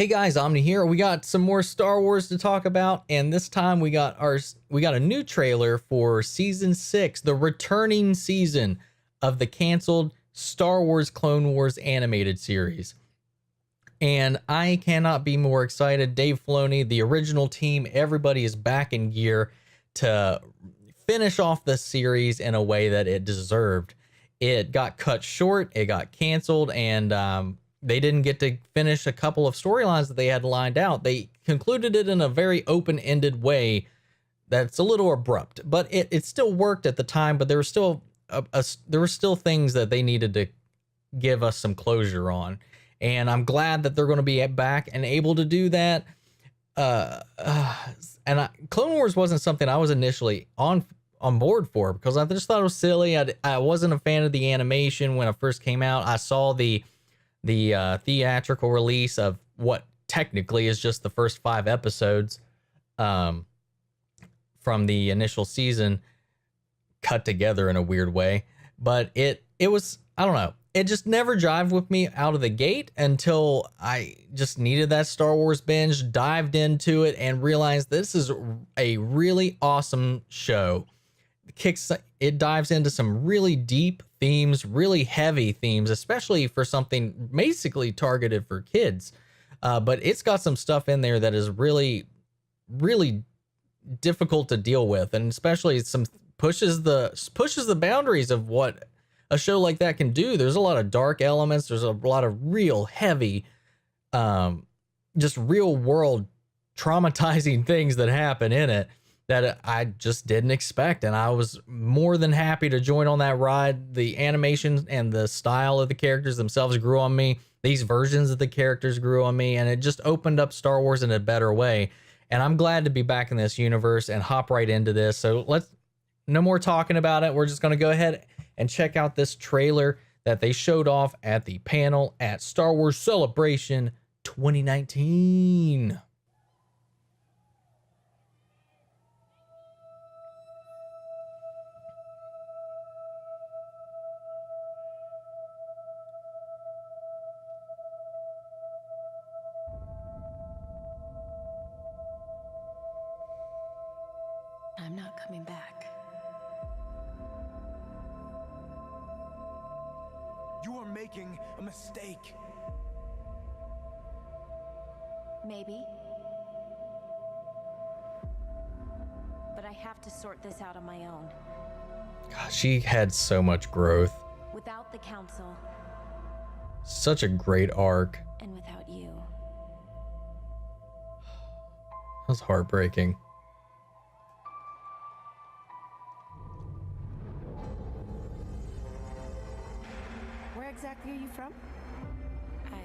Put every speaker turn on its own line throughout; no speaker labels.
Hey guys, Omni here. We got some more Star Wars to talk about, and this time we got a new trailer for season 6, the returning season of the canceled Star Wars Clone Wars animated series. And I cannot be more excited. Dave Filoni, the original team, everybody is back in gear to finish off the series in a way that it deserved. It got cut short, it got canceled, and they didn't get to finish a couple of storylines that they had lined out. They concluded it in a very open-ended way that's a little abrupt, but it still worked at the time. But there were still things that they needed to give us some closure on, and I'm glad that they're going to be back and able to do that. Clone Wars wasn't something I was initially on board for because I just thought it was silly. I wasn't a fan of the animation when it first came out. I saw the theatrical release of what technically is just the first 5 episodes from the initial season cut together in a weird way, but it was, I don't know, it just never jived with me out of the gate until I just needed that Star Wars binge, dived into it, and realized this is a really awesome show. It dives into some really deep themes, really heavy themes, especially for something basically targeted for kids. But it's got some stuff in there that is really, really difficult to deal with, and especially some pushes the boundaries of what a show like that can do. There's a lot of dark elements. There's a lot of real heavy, just real world traumatizing things that happen in it that I just didn't expect. And I was more than happy to join on that ride. The animation and the style of the characters themselves grew on me. These versions of the characters grew on me, and it just opened up Star Wars in a better way. And I'm glad to be back in this universe and hop right into this. So no more talking about it. We're just going to go ahead and check out this trailer that they showed off at the panel at Star Wars Celebration 2019.
I'm not coming back.
You are making a mistake.
Maybe. But I have to sort this out on my own.
God, she had so much growth.
Without the council.
Such a great arc.
And without you.
That was heartbreaking.
Where exactly are you from? I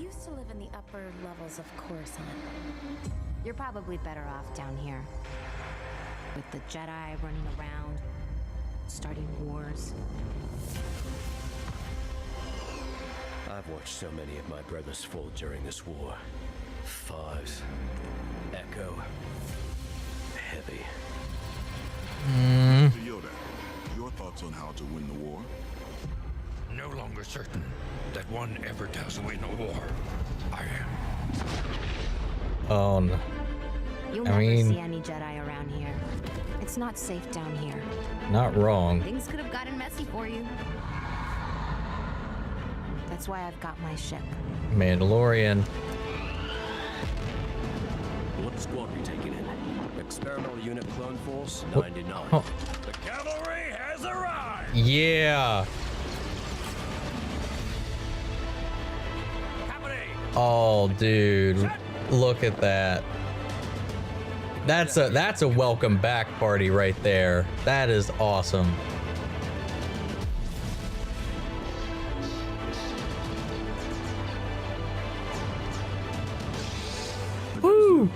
used to live in the upper levels of Coruscant.
You're probably better off down here. With the Jedi running around, starting wars.
I've watched so many of my brothers fall during this war. Fives, Echo, Heavy.
Mr. Yoda, your thoughts on how to win the war?
No longer certain that one ever does win a war. I am.
Oh no.
You'll never see any Jedi around here. It's not safe down here.
Not wrong.
Things could have gotten messy for you. That's why I've got my ship.
Mandalorian.
What squad are you taking in? Experimental Unit Clone Force 99.
Oh.
The cavalry has arrived!
Yeah. Oh, dude. Look at that. That's a welcome back party right there. That is awesome. Woo!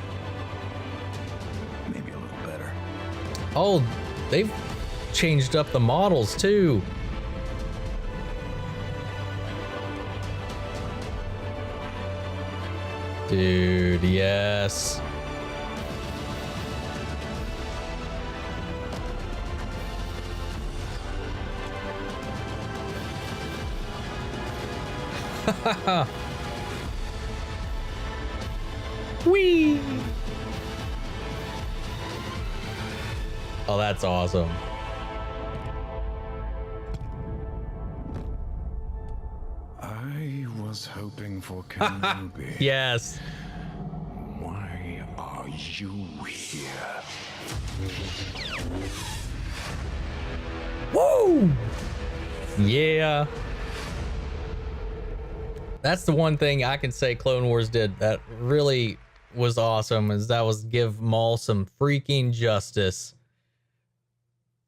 Maybe a little better.
Oh, they've changed up the models too. Dude, yes. Whee! Oh, that's awesome.
I was hoping for Kenobi.
Yes.
Why are you here?
Woo! Yeah. That's the one thing I can say Clone Wars did that really was awesome, is that was give Maul some freaking justice.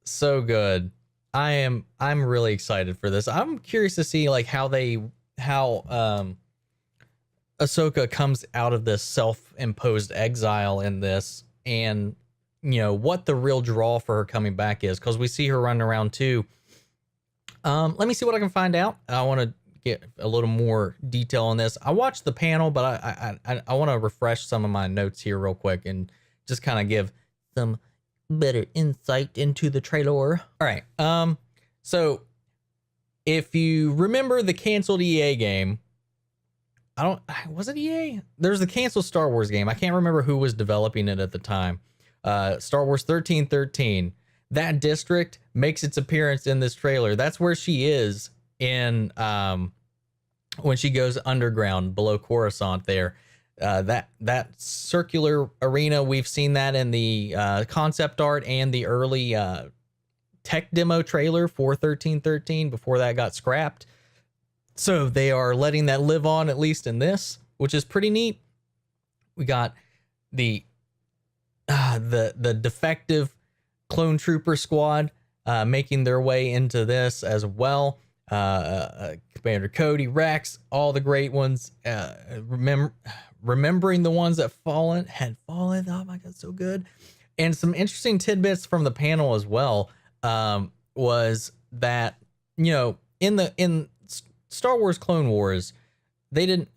So good. I'm really excited for this. I'm curious to see like how Ahsoka comes out of this self-imposed exile in this, and you know what the real draw for her coming back is, because we see her running around too. Let me see what I can find out. I want to get a little more detail on this. I watched the panel, but I want to refresh some of my notes here real quick and just kind of give some better insight into the trailer. All right. So if you remember the canceled EA game, was it EA? There's the canceled Star Wars game. I can't remember who was developing it at the time. Star Wars 1313. That district makes its appearance in this trailer. That's where she is in when she goes underground below Coruscant there. That circular arena, we've seen that in the concept art and the early tech demo trailer for 1313 before that got scrapped. So they are letting that live on, at least in this, which is pretty neat. We got the defective clone trooper squad making their way into this as well. Commander Cody, Rex, all the great ones. Remembering the ones that had fallen. Oh my God, so good. And some interesting tidbits from the panel as well was that, you know, in Star Wars Clone Wars, they didn't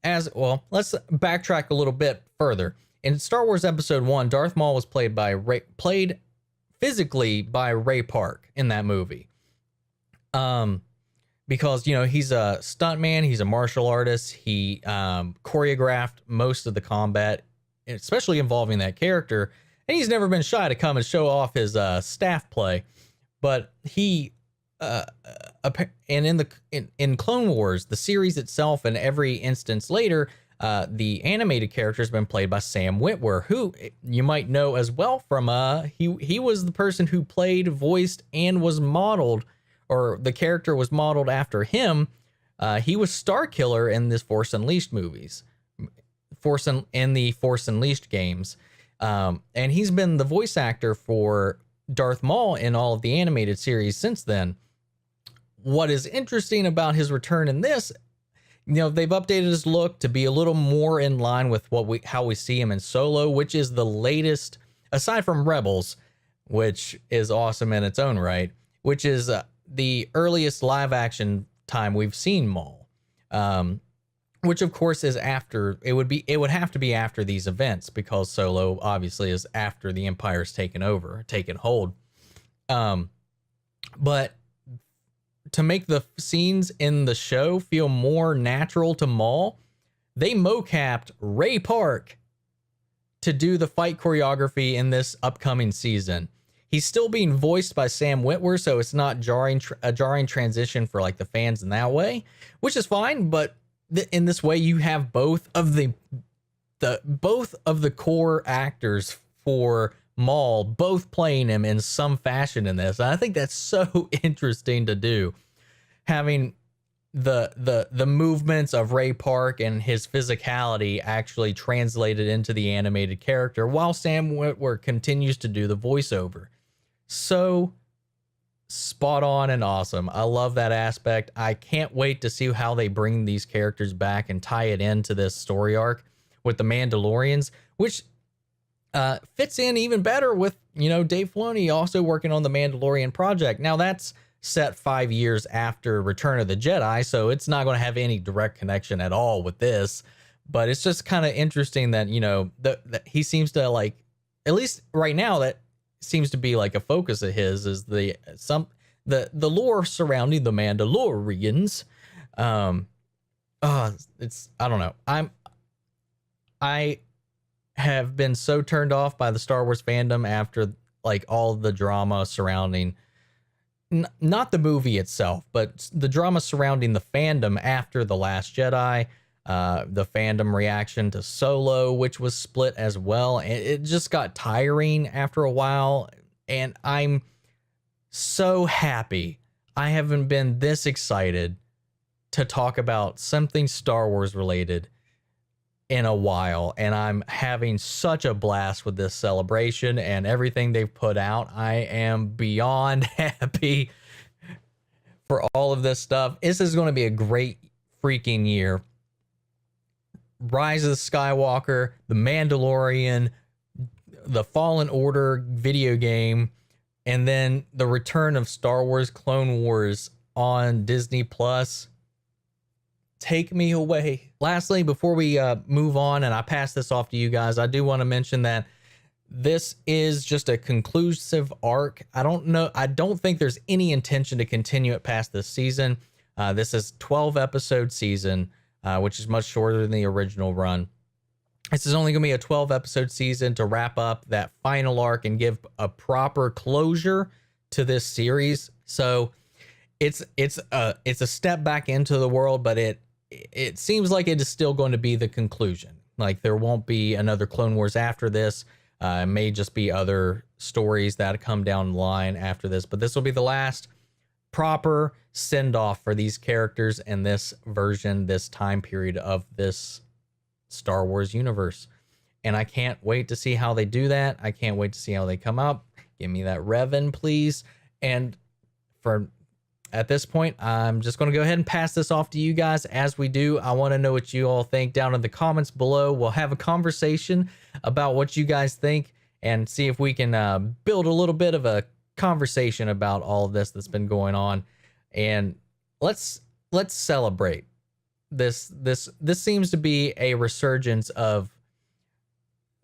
let's backtrack a little bit further. In Star Wars Episode 1, Darth Maul was played physically by Ray Park in that movie. Because, you know, he's a stuntman, he's a martial artist, he choreographed most of the combat, especially involving that character, and he's never been shy to come and show off his staff play. But he and in Clone Wars, the series itself, and every instance later, the animated character has been played by Sam Witwer, who you might know as well from he was the person who played, voiced, and was modeled, or the character was modeled after him. He was Starkiller in this Force Unleashed movies, in the Force Unleashed games, and he's been the voice actor for Darth Maul in all of the animated series since then. What is interesting about his return in this, you know, they've updated his look to be a little more in line with how we see him in Solo, which is the latest, aside from Rebels, which is awesome in its own right, which is the earliest live action time we've seen Maul, which of course is after, it would have to be after these events, because Solo obviously is after the Empire's taken hold. But to make the scenes in the show feel more natural to Maul, they mocapped Ray Park to do the fight choreography in this upcoming season. He's still being voiced by Sam Witwer, so it's not a jarring transition for like the fans in that way, which is fine. But in this way, you have both of the core actors for Maul both playing him in some fashion in this. And I think that's so interesting to do, having the movements of Ray Park and his physicality actually translated into the animated character, while Sam Witwer continues to do the voiceover. So spot on and awesome. I love that aspect. I can't wait to see how they bring these characters back and tie it into this story arc with the Mandalorians, which fits in even better with, you know, Dave Filoni also working on the Mandalorian project. Now that's set 5 years after Return of the Jedi, so it's not going to have any direct connection at all with this. But it's just kind of interesting that, you know, that he seems to, like, at least right now, that seems to be like a focus of his, is the lore surrounding the Mandalorians. It's, I don't know. have been so turned off by the Star Wars fandom after like all the drama surrounding not the movie itself, but the drama surrounding the fandom after The Last Jedi, the fandom reaction to Solo, which was split as well. It just got tiring after a while, and I'm so happy I haven't been this excited to talk about something Star Wars related in a while, and I'm having such a blast with this celebration and everything they've put out. I am beyond happy for all of this stuff. This is going to be a great freaking year. Rise of the Skywalker, The Mandalorian, the Fallen Order video game, and then the return of Star Wars Clone Wars on Disney Plus. Take me away. Lastly, before we move on and I pass this off to you guys, I do want to mention that this is just a conclusive arc. I don't think there's any intention to continue it past this season. This is 12 episode season, which is much shorter than the original run. This is only going to be a 12 episode season to wrap up that final arc and give a proper closure to this series. So it's a step back into the world, but it seems like it is still going to be the conclusion. Like there won't be another Clone Wars after this. It may just be other stories that come down the line after this, but this will be the last proper send off for these characters in this version, this time period of this Star Wars universe. And I can't wait to see how they do that. I can't wait to see how they come up. Give me that Revan, please. And at this point, I'm just going to go ahead and pass this off to you guys. As we do, I want to know what you all think down in the comments below. We'll have a conversation about what you guys think and see if we can build a little bit of a conversation about all of this that's been going on. And let's celebrate this. This seems to be a resurgence of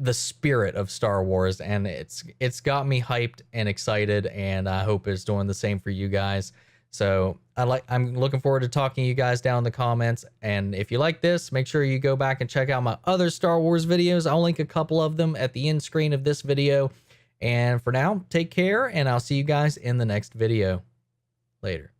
the spirit of Star Wars, and it's got me hyped and excited, and I hope it's doing the same for you guys. So I'm looking forward to talking to you guys down in the comments. And if you like this, make sure you go back and check out my other Star Wars videos. I'll link a couple of them at the end screen of this video. And for now, take care, and I'll see you guys in the next video. Later.